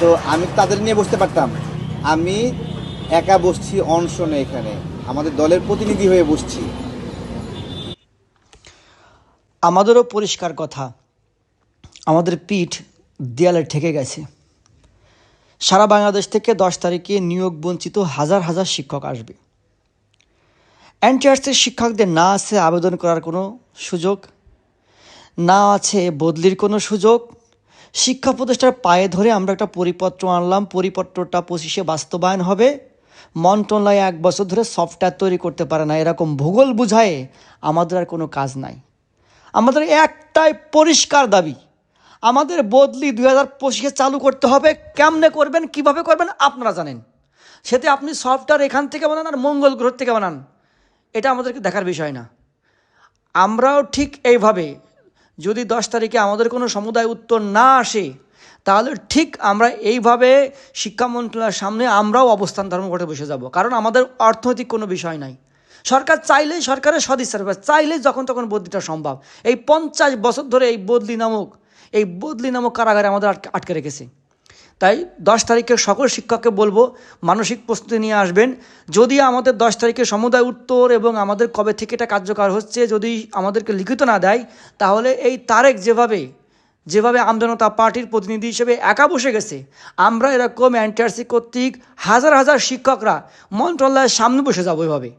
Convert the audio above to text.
তো আমি তাদের নিয়ে বসতে পারতাম। আমি একা বসছি অনশনে, এখানে আমাদের দলের প্রতিনিধি হয়ে বসছি। আমাদেরও পরিষ্কার কথা, আমাদের পিঠ দেয়ালে ঠেকে গেছে। সারা বাংলাদেশ থেকে 10 তারিখে নিয়োগ বঞ্চিত হাজার হাজার শিক্ষক আসবে। এনটিআরসির শিক্ষকদের না আছে আবেদন করার কোনো সুযোগ, না আছে বদলির কোনো সুযোগ। শিক্ষা প্রতিষ্ঠার পায়ে ধরে আমরা একটা পরিপত্র আনলাম, পরিপত্রটা 25-এ বাস্তবায়ন হবে। মন্ত্রণালয় 1 বছর ধরে সফটওয়্যার তৈরি করতে পারে না, এরকম ভূগোল বুঝায়ে আমাদের আর কোনো কাজ নাই। আমাদের একটাই পরিষ্কার দাবি, আমাদের বদলি 2025-এ চালু করতে হবে। কেমনে করবেন, কিভাবে করবেন আপনারা জানেন। সেতে আপনি সফটওয়্যার এখান থেকে বানান আর মঙ্গল গ্রহ থেকে বানান, এটা আমাদেরকে দেখার বিষয় না। আমরাও ঠিক এইভাবে, যদি 10 তারিখে আমাদের কোনো সমুদায় উত্তর না আসে, তাহলে ঠিক আমরা এইভাবে শিক্ষা মন্ত্রণালয়ের সামনে আমরাও অবস্থান ধারণ করতে বসে যাব। কারণ আমাদের অর্থনৈতিক কোনো বিষয় নাই। সরকার চাইলেই, সরকারের সদিচ্ছার ব্যাপার, চাইলেই যখন তখন বদলিটা সম্ভব। এই 50 বছর ধরে এই বদলি নামক কারাগারে আমাদের আটকে রেখেছে। তাই 10 তারিখে সকল শিক্ষককে বলবো, মানসিক প্রস্তুতি নিয়ে আসবেন। যদি আমাদের 10 তারিখে সমুদায় উত্তর এবং আমাদের কবে থেকে এটা কার্যকর হচ্ছে যদি আমাদেরকে লিখিত না দেয়, তাহলে এই তারেক যেভাবে আমজনতা পার্টির প্রতিনিধি হিসেবে একা বসে গেছে, আমরা এরকম এনটিআরসি কর্তৃক হাজার হাজার শিক্ষকরা মন্ত্রণালয়ের সামনে বসে যাবো এভাবে।